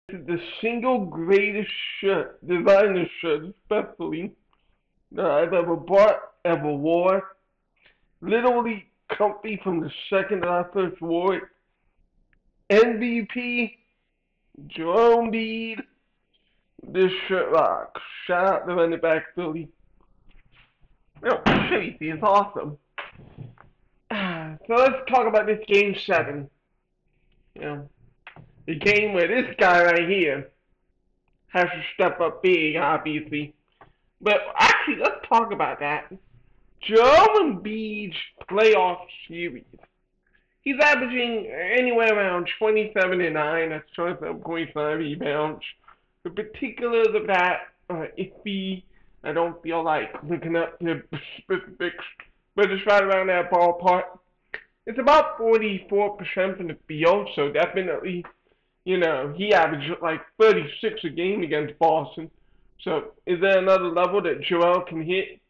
is the single greatest shirt, designer shirt especially, that I've ever bought, ever wore. Literally comfy from the second that I first wore it. MVP, Joel Embiid, this shirt rocks. Shout out to running back Philly. Oh, shit, it's awesome. So let's talk about this game 7. You know, the game where this guy right here has to step up big, obviously. But actually, let's talk about that. Joel Embiid's playoff series. He's averaging anywhere around 27 and 9. That's 27.5 rebounds. The particulars of that are iffy. I don't feel like looking up the specifics, but it's right around that ballpark. It's about 44% from the field, so definitely, he averaged like 36 a game against Boston. So is there another level that Joel can hit?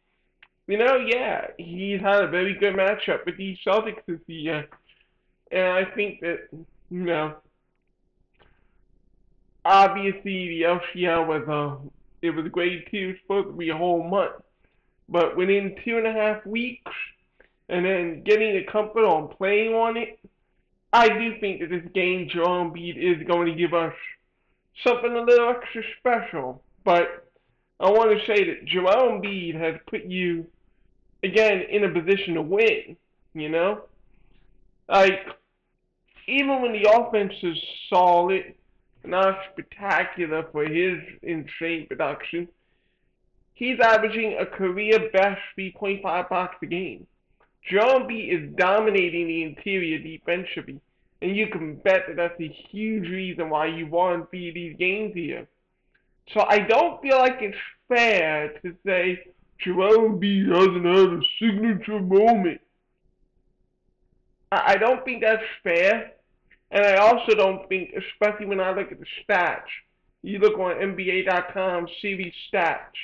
Yeah, he's had a very good matchup with the Celtics this year. And I think that, obviously the LCL was great too. It was supposed to be a whole month. But within 2.5 weeks, and then getting the comfort on playing on it, I do think that this game, Joel Embiid is going to give us something a little extra special. But I want to say that Joel Embiid has put you, again, in a position to win, Like, even when the offense is solid, not spectacular for his insane production, he's averaging a career best 3.5 blocks a game. Joel Embiid is dominating the interior defensively, and you can bet that that's a huge reason why you won these games here. So I don't feel like it's fair to say Joel Embiid hasn't had a signature moment. I don't think that's fair, and I also don't think, especially when I look at the stats, you look on NBA.com series stats,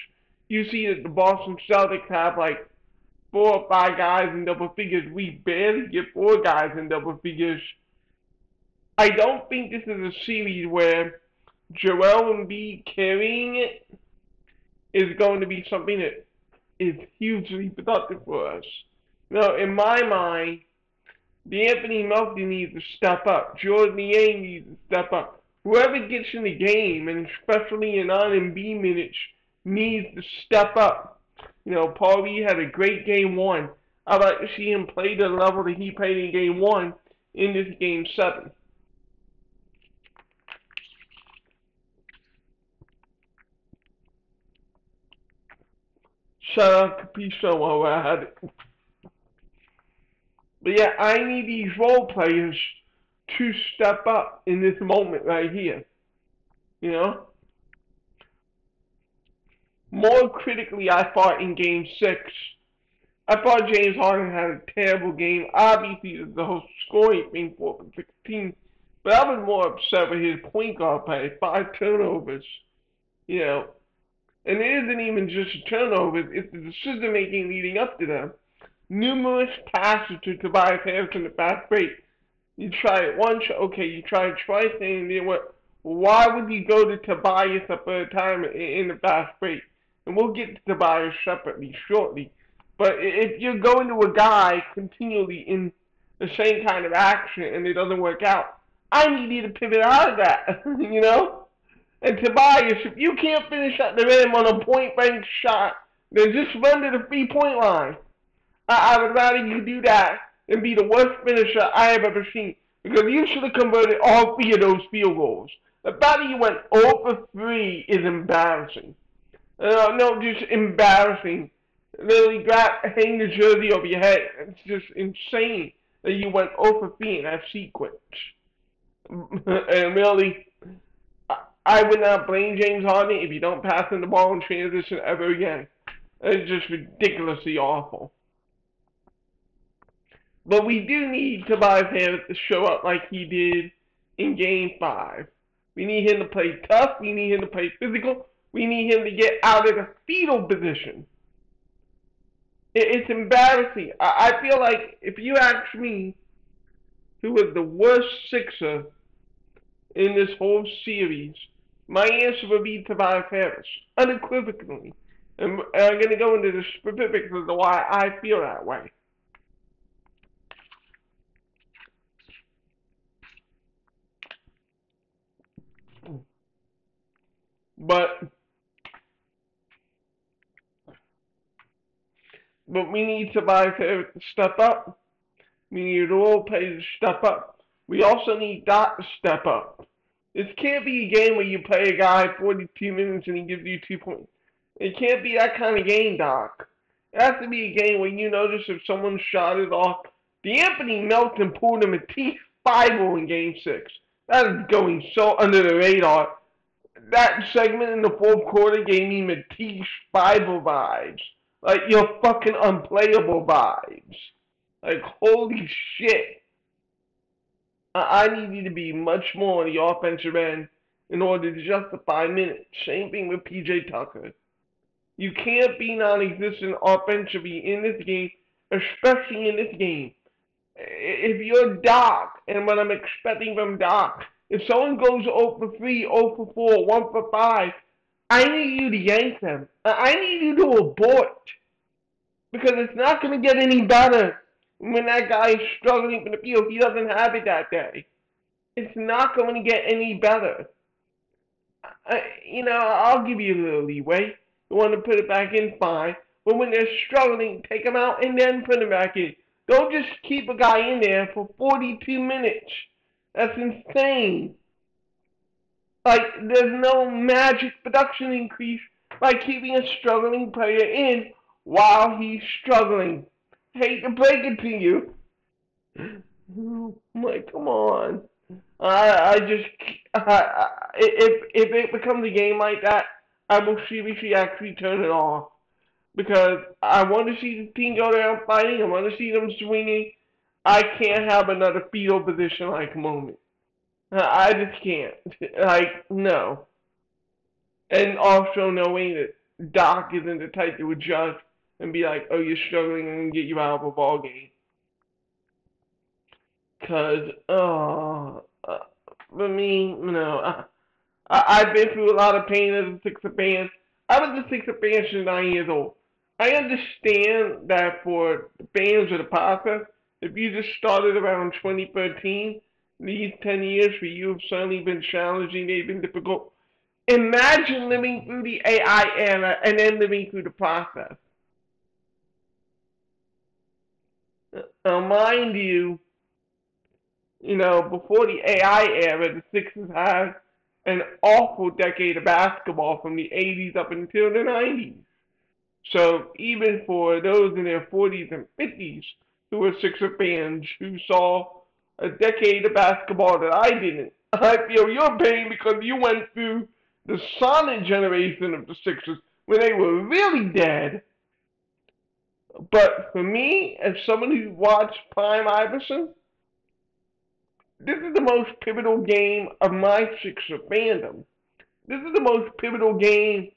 you see that the Boston Celtics have like 4 or 5 guys in double figures. We barely get 4 guys in double figures. I don't think this is a series where Joel Embiid carrying it is going to be something that is hugely productive for us. In my mind, Anthony Melton needs to step up. Jordan Yang needs to step up. Whoever gets in the game, and especially in Embiid minutes, needs to step up. Paul Reed had a great game 1. I'd like to see him play to the level that he played in game 1 in this game 7. Shout out to Piso while I had it. But yeah, I need these role players to step up in this moment right here. More critically, I thought in game 6, I thought James Harden had a terrible game. Obviously, the whole scoring thing, 4 from 16. But I was more upset with his point guard play, 5 turnovers. And it isn't even just the turnovers, it's the decision making leading up to them. Numerous passes to Tobias Harris in the fast break. You try it once, okay, you try it twice, and then what? Why would you go to Tobias a third time in the fast break? And we'll get to Tobias separately shortly. But if you're going to a guy continually in the same kind of action and it doesn't work out, I need you to pivot out of that, And Tobias, if you can't finish at the rim on a point-blank shot, then just run to the 3-point line. I would rather you do that than be the worst finisher I have ever seen. Because you should have converted all 3 of those field goals. The fact that you went 0 for 3 is embarrassing. No, just embarrassing. Literally hang the jersey over your head. It's just insane that you went 0 for 3 in that sequence. And really, I would not blame James Harden if you don't pass him the ball in transition ever again. It's just ridiculously awful. But we do need Tobias Harris to show up like he did in Game 5. We need him to play tough. We need him to play physical. We need him to get out of the fetal position. It's embarrassing. I feel like if you ask me who was the worst Sixer in this whole series, my answer would be Tobias Harris, unequivocally. And I'm going to go into the specifics of why I feel that way. But we need Tobias Harris to step up. We need role players to step up. We also need Doc to step up. This can't be a game where you play a guy 42 minutes and he gives you 2 points. It can't be that kind of game, Doc. It has to be a game where you notice if someone shot it off. The Anthony Melton pulled him a T5 in Game 6. That is going so under the radar. That segment in the fourth quarter gave me Matisse Bible vibes. Like, you're fucking unplayable vibes. Like, holy shit. I need you to be much more on the offensive end in order to justify minutes. Same thing with PJ Tucker. You can't be non-existent offensively in this game, especially in this game. If you're Doc, and what I'm expecting from Doc, if someone goes 0 for 3, 0 for 4, 1 for 5, I need you to yank them. I need you to abort. Because it's not going to get any better when that guy is struggling from the field. He doesn't have it that day. It's not going to get any better. I'll give you a little leeway. You want to put it back in, fine. But when they're struggling, take them out and then put them back in. Don't just keep a guy in there for 42 minutes. That's insane. Like, there's no magic production increase by keeping a struggling player in while he's struggling. Hate to break it to you. Like, come on. If it becomes a game like that, I will seriously actually turn it off. Because I want to see the team go down fighting. I want to see them swinging. I can't have another fetal position-like moment. I just can't. Like, no. And also knowing that Doc isn't the type to adjust and be like, oh, you're struggling and get you out of a ball game. Because, for me, I've been through a lot of pain as a Sixer fan. I was a Sixer fan since 9 years old. I understand that for the fans of the process, if you just started around 2013, these 10 years for you have certainly been challenging, they've been difficult. Imagine living through the AI era and then living through the process. Now, mind you, before the AI era, the Sixers had an awful decade of basketball from the 80s up until the 90s. So even for those in their 40s and 50s who were Sixer fans who saw a decade of basketball that I didn't, I feel your pain because you went through the solid generation of the Sixers when they were really dead. But for me, as someone who watched Prime Iverson, this is the most pivotal game of my Sixer fandom. This is the most pivotal game,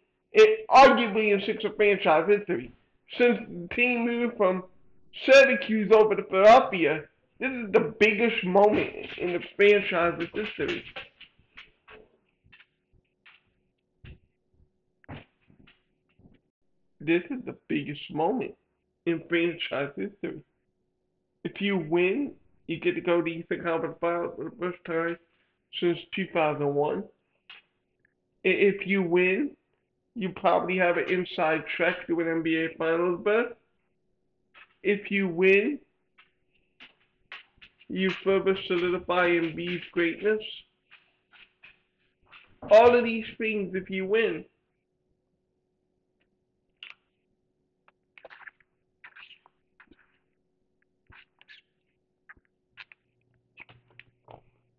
arguably in Sixer franchise history. Since the team moved from Syracuse over to Philadelphia, this is the biggest moment in the franchise's history. This is the biggest moment in franchise history. If you win, you get to go to Eastern Conference Finals for the first time since 2001. If you win, you probably have an inside track to an NBA Finals berth. If you win, you further solidify Embiid's greatness. All of these things if you win.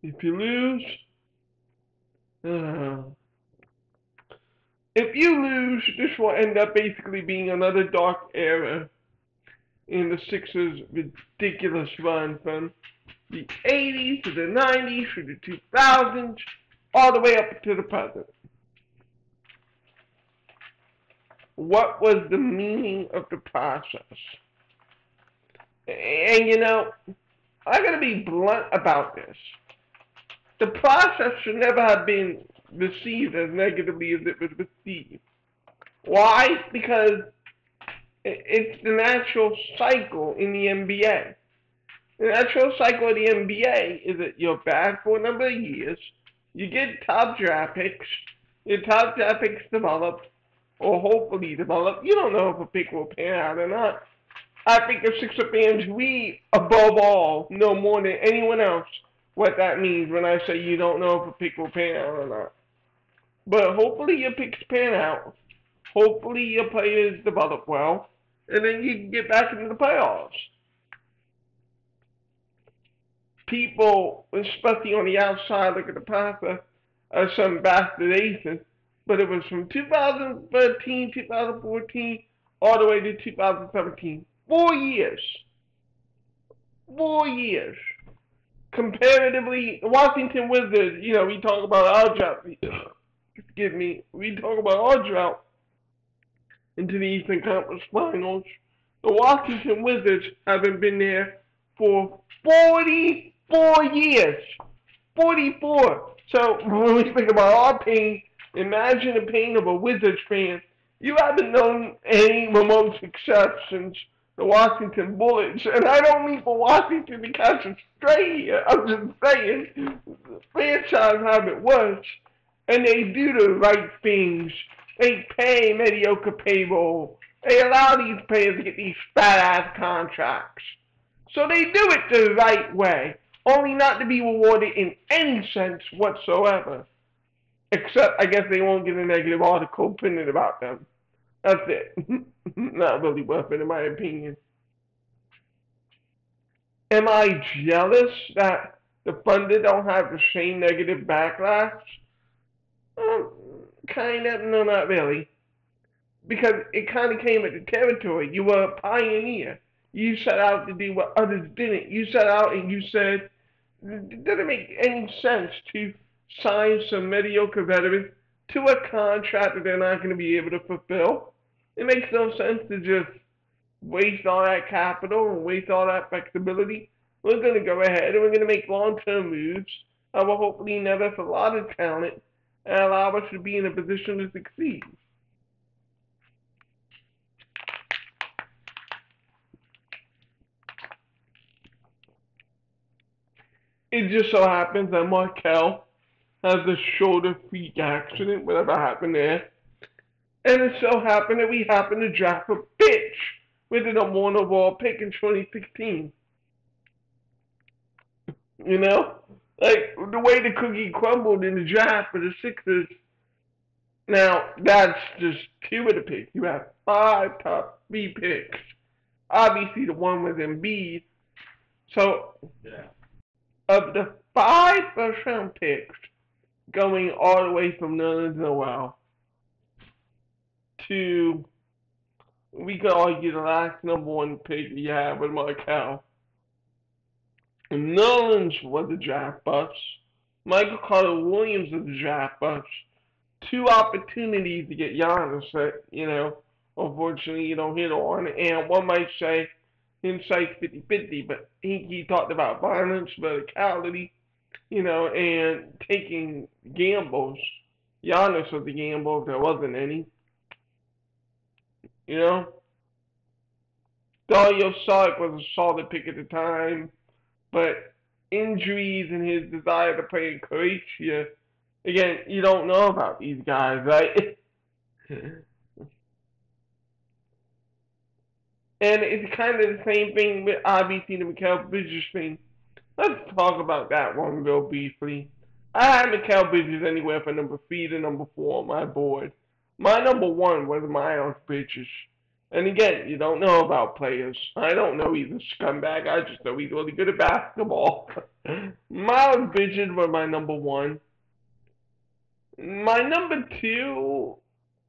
If you lose, this will end up basically being another dark era in the Sixers' ridiculous run from the 80s to the 90s to the 2000s, all the way up to the present. What was the meaning of the process? And I gotta be blunt about this. the process should never have been received as negatively as it was received. Why? Because it's the natural cycle in the NBA. The natural cycle of the NBA is that you're bad for a number of years, you get top draft picks, your top draft picks develop, or hopefully develop. You don't know if a pick will pan out or not. I think the Sixer fans, we, above all, know more than anyone else what that means when I say you don't know if a pick will pan out or not. But hopefully your picks pan out. Hopefully your players develop well. And then you can get back into the playoffs. People, especially on the outside, look at the process as some bastardization. But it was from 2013, 2014, all the way to 2017. 4 years. 4 years. Comparatively, Washington Wizards, we talk about our drought. Excuse me. We talk about our drought into the Eastern Conference Finals. The Washington Wizards haven't been there for 44 years. 44. So when we think about our pain, imagine the pain of a Wizards fan. You haven't known any remote success since the Washington Bullets. And I don't mean for Washington to catch a stray here. I'm just saying, the franchise have it worse. And they do the right things. They pay mediocre payroll. They allow these players to get these fat-ass contracts. So they do it the right way, only not to be rewarded in any sense whatsoever. Except, I guess they won't get a negative article printed about them. That's it. Not really worth it, in my opinion. Am I jealous that the Thunder don't have the same negative backlash? Kind of, no, not really. Because it kind of came with the territory. You were a pioneer. You set out to do what others didn't. You set out and you said, it doesn't make any sense to sign some mediocre veterans to a contract that they're not going to be able to fulfill. It makes no sense to just waste all that capital and waste all that flexibility. We're going to go ahead and we're going to make long-term moves that will hopefully net us a lot of talent and allow us to be in a position to succeed. It just so happens that Markel has a shoulder freak accident, whatever happened there. And it so happened that we happened to draft a bitch with a number one overall pick in 2016. You know? Like, the way the cookie crumbled in the draft for the Sixers. Now, that's just two of the picks. You have 5 top 3 picks. Obviously, the one was Embiid. So, of the 5 first-round picks, going all the way from Nerlens Noel to, we could argue the last number 1 pick you had with Markel. Nerlens was a draft bust. Michael Carter-Williams was a draft bust. 2 opportunities to get Giannis that, unfortunately you don't hit on. And one might say, hindsight's 50-50, but he talked about violence, verticality, and taking gambles. Giannis was a gamble if there wasn't any. Dario Saric was a solid pick at the time, but injuries and his desire to play in Croatia, again, you don't know about these guys, right? And it's kind of the same thing with obviously the Mikal Bridges thing. Let's talk about that one real briefly. I had Mikal Bridges anywhere from number 3 to number 4 on my board. My number 1 was Miles Bridges. And again, you don't know about players. I don't know he's a scumbag. I just know he's really good at basketball. Miles Bridges was my number 1. My number 2,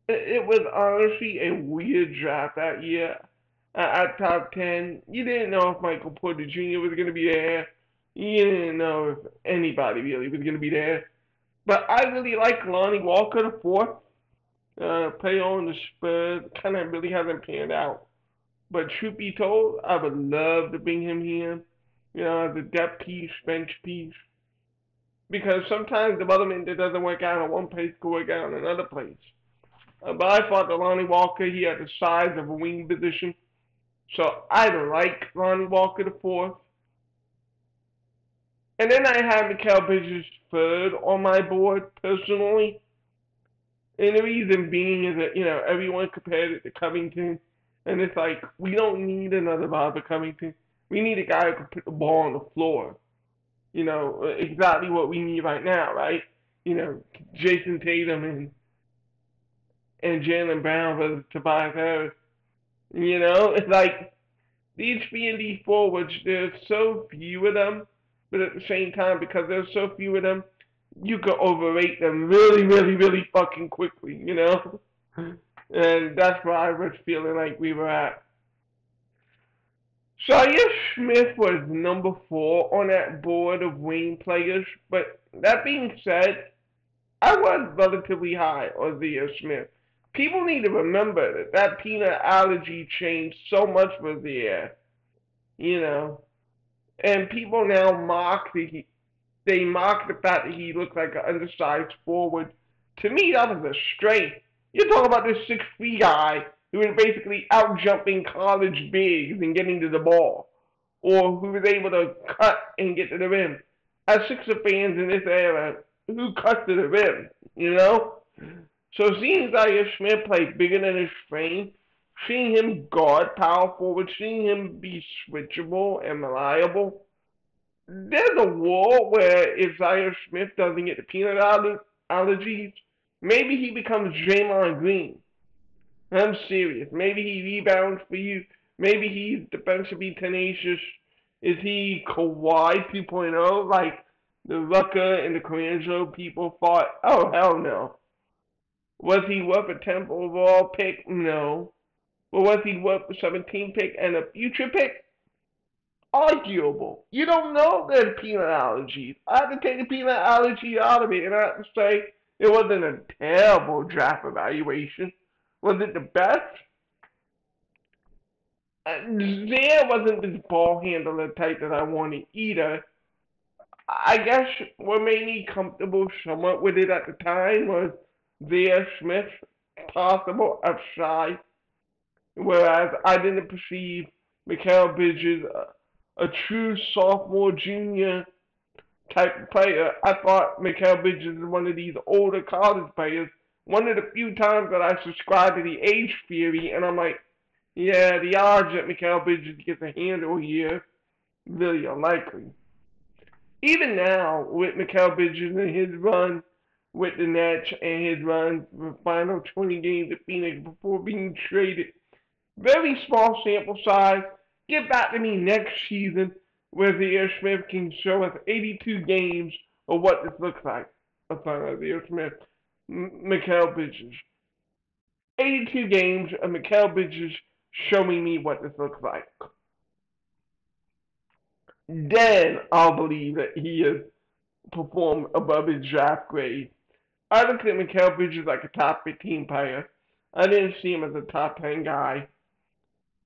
it was honestly a weird draft that year. At top 10, you didn't know if Michael Porter Jr. was going to be there. You didn't know if anybody really was going to be there. But I really like Lonnie Walker, the 4th. Play on the Spurs. Kind of really hasn't panned out. But truth be told, I would love to bring him here. As a depth piece, bench piece. because sometimes development that doesn't work out in one place could work out in another place. But I thought that Lonnie Walker, he had the size of a wing position. So I like Lonnie Walker the fourth. And then I had Mikal Bridges third on my board, personally. And the reason being is that, everyone compared it to Covington. And it's like, we don't need another Robert Covington. We need a guy who can put the ball on the floor. Exactly what we need right now, right? Jason Tatum and Jaylen Brown versus Tobias Harris. It's like these 3-and-D forwards, there's so few of them, but at the same time, because there's so few of them, you can overrate them really, really, really fucking quickly, And that's where I was feeling like we were at. Shia Smith was number 4 on that board of wing players, but that being said, I was relatively high on Zia Smith. People need to remember that peanut allergy changed so much for Zia, and people now mock they mock the fact that he looked like an undersized forward. To me, that was a strength. You're talking about this 6'3" guy who was basically out jumping college bigs and getting to the ball, or who was able to cut and get to the rim. As Sixer fans in this era, who cuts to the rim, So seeing Zaire Smith play bigger than his frame, seeing him guard power forward, seeing him be switchable and reliable, there's a world where if Zaire Smith doesn't get the peanut allergies, maybe he becomes Draymond Green. I'm serious. Maybe he rebounds for you. Maybe he's defensively tenacious. Is he Kawhi 2.0 like the Rucker and the Colangelo people thought? Oh, hell no. Was he worth a 10th overall pick? No. But was he worth a 17th pick and a future pick? Arguable. You don't know there's peanut allergies. I had to take the peanut allergy out of it, and I have to say it wasn't a terrible draft evaluation. Was it the best? There wasn't this ball handler type that I wanted either. I guess what made me comfortable somewhat with it at the time was Zaire Smith's possible upside, whereas I didn't perceive Mikal Bridges a true sophomore, junior type of player. I thought Mikal Bridges is one of these older college players. One of the few times that I subscribed to the age theory, and I'm like, yeah, the odds that Mikal Bridges gets a handle here really unlikely. Even now, with Mikal Bridges and his run with the Nets and his run for the final 20 games at Phoenix before being traded, very small sample size. Get back to me next season where Zaire Smith can show us 82 games of what this looks like. Zaire Smith, Mikal Bridges. 82 games of Mikal Bridges showing me what this looks like. Then I'll believe that he has performed above his draft grade. I looked at Mikal Bridges like a top 15 player. I didn't see him as a top 10 guy.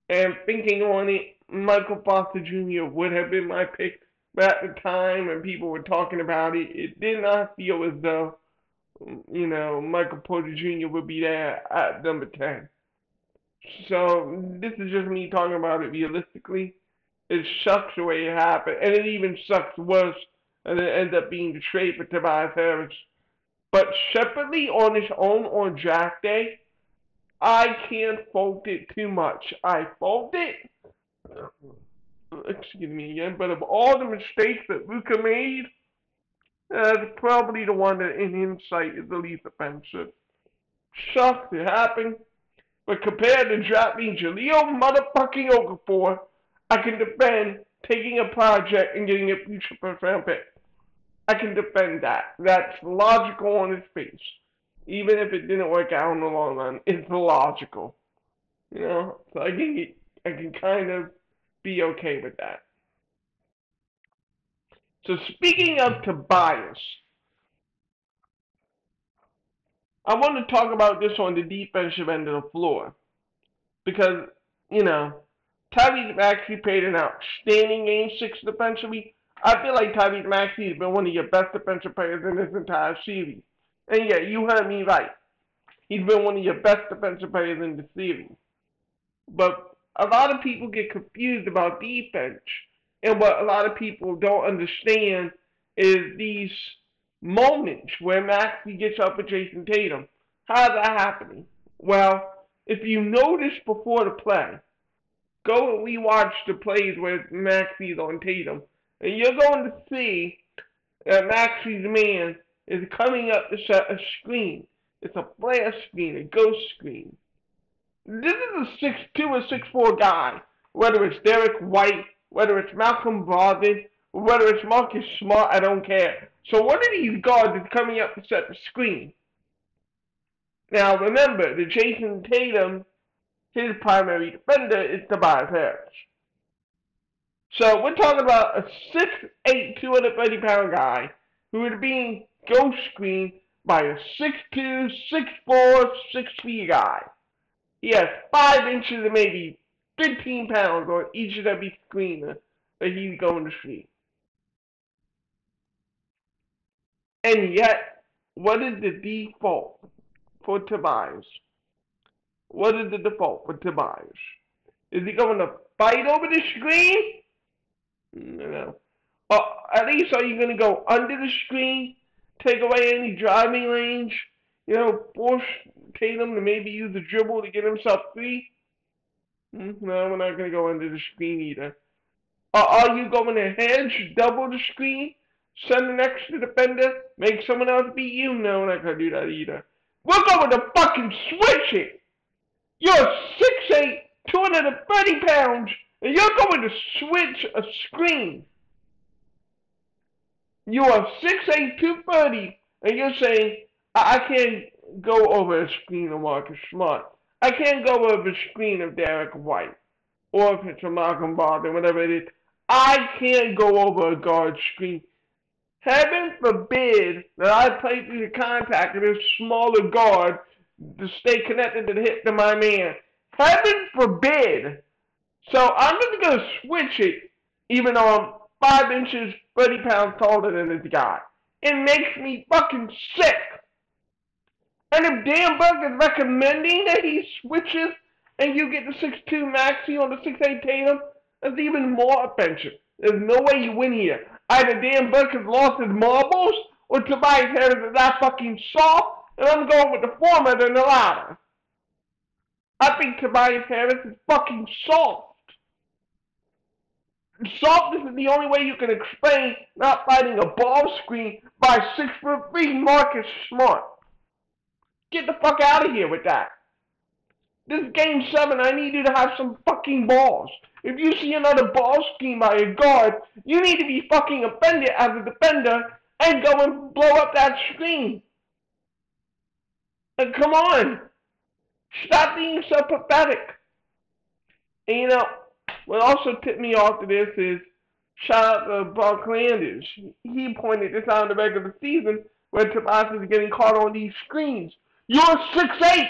And thinking on it, Michael Foster Jr. would have been my pick. But at the time when people were talking about it, it did not feel as though, Michael Porter Jr. would be there at number 10. So this is just me talking about it realistically. It sucks the way it happened. And it even sucks worse and it ended up being the trade for Tobias Harris. But separately on its own on draft day, I can't fault it too much. I fault it, excuse me again, but of all the mistakes that Luka made, it's probably the one that in hindsight is the least offensive. Sucks, it happened. But compared to drafting Jahlil motherfucking Okafor, I can defend taking a project and getting a future first round pick. I can defend that. That's logical on its face. Even if it didn't work out in the long run, it's logical. So I can kind of be okay with that. So speaking of Tobias, I want to talk about this on the defensive end of the floor. Because, Tyrese actually played an outstanding game 6 defensively. I feel like Tyrese Maxey has been one of your best defensive players in this entire series. And yeah, you heard me right. He's been one of your best defensive players in the series. But a lot of people get confused about defense. And what a lot of people don't understand is these moments where Maxey gets up with Jason Tatum. How is that happening? Well, if you notice before the play, go and rewatch the plays where Maxey's on Tatum, and you're going to see that Maxey's man is coming up to set a screen. It's a flare screen, a ghost screen. This is a 6'2" or 6'4" guy, whether it's Derek White, whether it's Malcolm Brogdon, whether it's Marcus Smart, I don't care. So one of these guards is coming up to set the screen. Now remember, the Jason Tatum, his primary defender is Tobias Harris. So we're talking about a 6'8", 230-pound guy who is being ghost screened by a 6'2", 6'4", 6'3" guy. He has 5 inches and maybe 15 pounds on each and every screener that he's going to see. And yet, what is the default for Tobias? What is the default for Tobias? Is he going to fight over the screen? No. Or at least are you going to go under the screen, take away any driving range, force Tatum to maybe use the dribble to get himself free? No, we're not going to go under the screen either. Or are you going to hedge, double the screen, send an extra defender, make someone else beat you? No, we're not going to do that either. We're going to fucking switch it. You're 6'8", 230 pounds, and you're going to switch a screen. You are 6'8", 230, and you're saying, I can't go over a screen of Marcus Smart. I can't go over a screen of Derek White. Or if it's a Malcolm Brogdon, whatever it is. I can't go over a guard screen. Heaven forbid that I play through the contact of this smaller guard to stay connected to the hip to my man. Heaven forbid. So I'm just going to switch it, even though I'm 5 inches, 30 pounds taller than this guy. It makes me fucking sick. And if Dan Burke is recommending that he switches and you get the 6'2" Maxey on the 6'8" Tatum, that's even more offensive. There's no way you win here. Either Dan Burke has lost his marbles or Tobias Harris is that fucking soft, and I'm going with the former than the latter. I think Tobias Harris is fucking soft. Softness is the only way you can explain not fighting a ball screen by 6'3" Marcus Smart. Get the fuck out of here with that. This is game 7. I need you to have some fucking balls. If you see another ball screen by a guard, you need to be fucking offended as a defender and go and blow up that screen. And come on. Stop being so pathetic. And what also tipped me off to this is, shout out to Brock Landers. He pointed this out in the regular season where Tobias is getting caught on these screens. You're 6'8".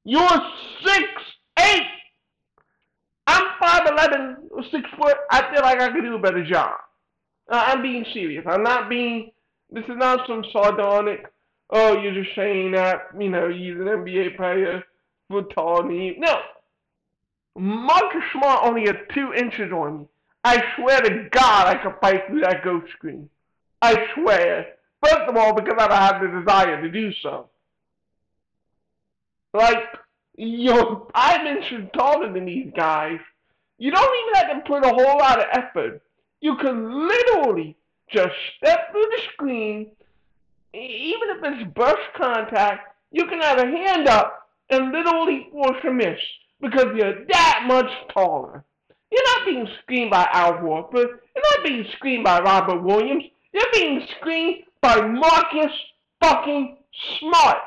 You're 6'8". I'm 5'11", 6 foot. I feel like I could do a better job. I'm being serious. I'm not being, this is not some sardonic, oh, you're just saying that, he's an NBA player for tall knee. No. Marcus Smart only has 2 inches on me. I swear to God I could fight through that ghost screen. I swear. First of all, because I don't have the desire to do so. Like, you're 5 inches taller than these guys. You don't even have to put a whole lot of effort. You can literally just step through the screen. Even if it's brush contact, you can have a hand up and literally force a miss because you're that much taller. You're not being screened by Al Horford. You're not being screened by Robert Williams. You're being screened by Marcus fucking Smart.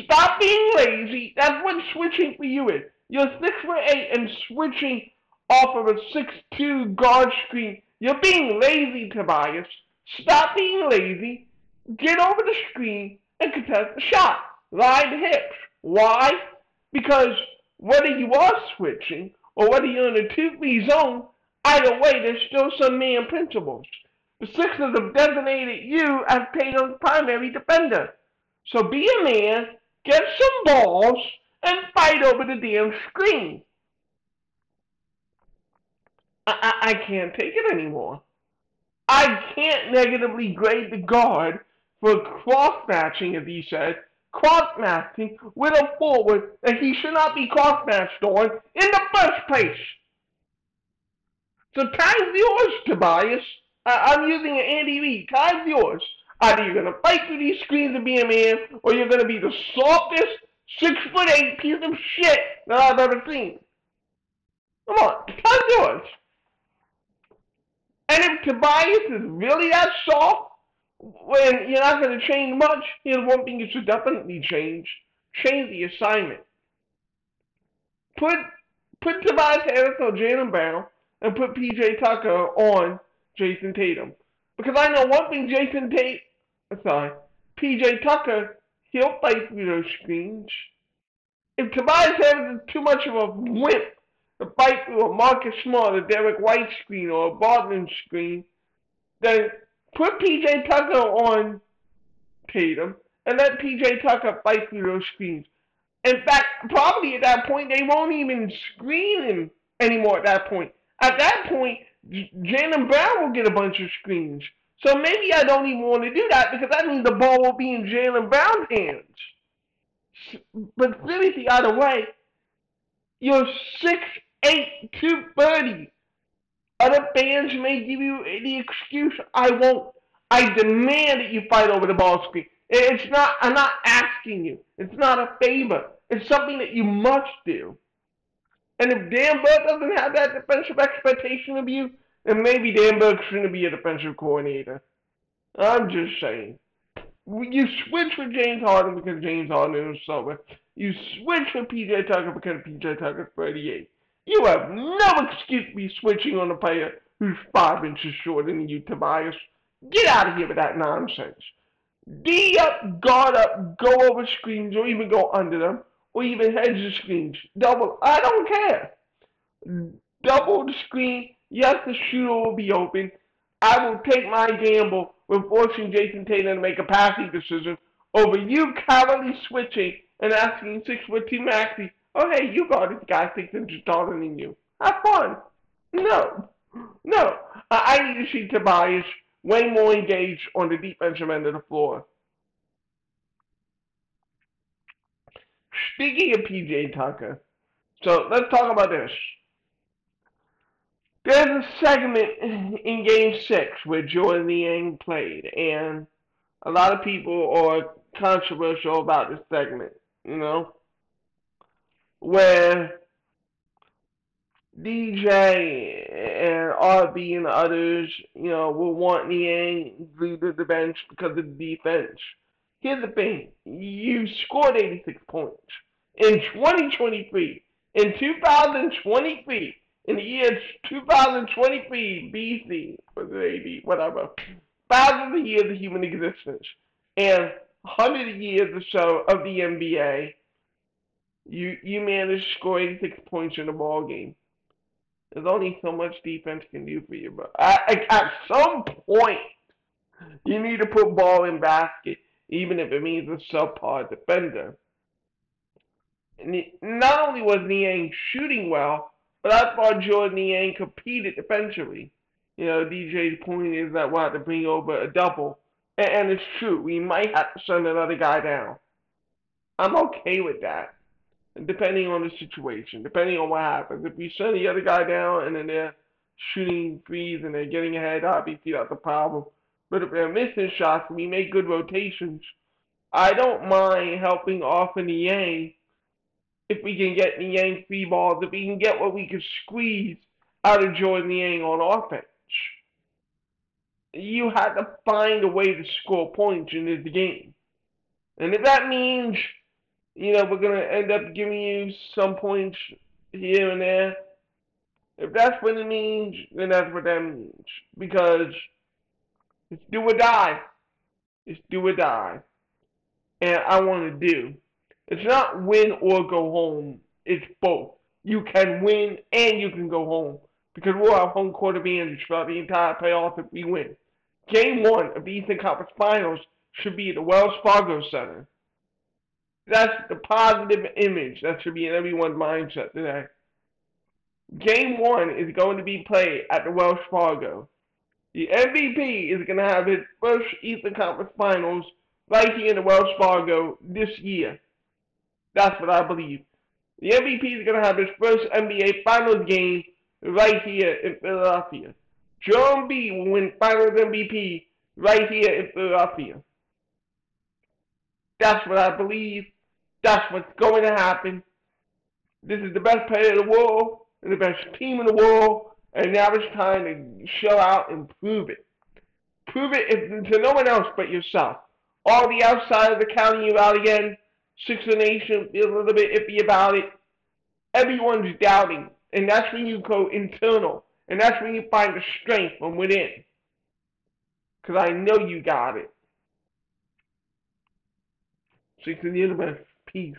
Stop being lazy. That's what switching for you is. You're 6'8" and switching off of a 6'2" guard screen. You're being lazy, Tobias. Stop being lazy. Get over the screen and contest the shot. Lie the hips. Why? Because whether you are switching or whether you're in a 2-3 zone, either way, there's still some man principles. The Sixers have designated you as Tatum's primary defender. So be a man, get some balls, and fight over the damn screen. I can't take it anymore. I can't negatively grade the guard for cross-matching, as he said, cross-matching with a forward that he should not be cross-matched on in the first place. So time's yours, Tobias. I'm using an Andy Reid. Time's yours. Either you're going to fight through these screens and be a man, or you're going to be the softest 6'8" piece of shit that I've ever seen. Come on, time's yours. And if Tobias is really that soft, when you're not going to change much, here's one thing you should definitely change. Change the assignment. Put Tobias Harris on Jaylen Brown and put P.J. Tucker on Jason Tatum. Because I know one thing P.J. Tucker, he'll fight through those screens. If Tobias Harris is too much of a wimp to fight through a Marcus Smart, a Derek White screen, or a Boston screen, then put P.J. Tucker on Tatum and let P.J. Tucker fight through those screens. In fact, probably at that point, they won't even screen him anymore at that point. At that point, Jaylen Brown will get a bunch of screens. So maybe I don't even want to do that because that means the ball will be in Jaylen Brown's hands. But seriously, either way, you're 6'8", 230. Other fans may give you the excuse. I won't. I demand that you fight over the ball screen. I'm not asking you. It's not a favor. It's something that you must do. And if Dan Burke doesn't have that defensive expectation of you, then maybe Dan Burke shouldn't be a defensive coordinator. I'm just saying. You switch with James Harden because James Harden is sober. You switch with P.J. Tucker because P.J. Tucker's 38. You have no excuse to be switching on a player who's 5 inches shorter than you, Tobias. Get out of here with that nonsense. D up, guard up, go over screens, or even go under them, or even hedge the screens. Double, I don't care. Double the screen, yes, the shooter will be open. I will take my gamble with forcing Jason Tatum to make a passing decision over you cowardly switching and asking 6'2" Maxey, oh hey, you guard this guy 6 inches taller than you. Have fun. No. I need to see Tobias way more engaged on the defensive end of the floor. Speaking of P.J. Tucker, so let's talk about this. There's a segment in Game 6 where Joel Embiid played, and a lot of people are controversial about this segment, where DJ and RB and others, will want Niang glued to the bench because of the defense. Here's the thing. You scored 86 points. In 2023, in 2023, in the year 2023 BC, whatever, thousands of years of human existence, and hundreds of years or so of the NBA, you managed to score 86 points in a ball game. There's only so much defense can do for you, but at some point, you need to put ball in basket, even if it means a subpar defender. And not only was Niang shooting well, but I thought Jordan Niang competed defensively. DJ's point is that we'll have to bring over a double. And it's true. We might have to send another guy down. I'm okay with that. Depending on the situation, depending on what happens. If we send the other guy down and then they're shooting threes and they're getting ahead, obviously that's a problem. But if they're missing shots and we make good rotations, I don't mind helping off in Niang if we can get Niang free balls, if we can get what we can squeeze out of Jordan Niang on offense. You have to find a way to score points in this game. And if that means we're going to end up giving you some points here and there. If that's what it means, then that's what that means. Because it's do or die. It's do or die. And I want to do. It's not win or go home. It's both. you can win and you can go home. Because we'll have home court advantage throughout the entire playoff if we win. Game 1 of the Eastern Conference Finals should be at the Wells Fargo Center. That's the positive image that should be in everyone's mindset today. Game 1 is going to be played at the Wells Fargo. The MVP is going to have his first Eastern Conference Finals right here in the Wells Fargo this year. That's what I believe. The MVP is going to have his first NBA Finals game right here in Philadelphia. Joel Embiid will win Finals MVP right here in Philadelphia. That's what I believe. That's what's going to happen. This is the best player in the world and the best team in the world, and now it's time to show out and prove it. Prove it to no one else but yourself. All the outsiders are counting you out again. Sixer Nation feels a little bit iffy about it. Everyone's doubting, and that's when you go internal, and that's when you find the strength from within. Because I know you got it. Sixer Universe, peace.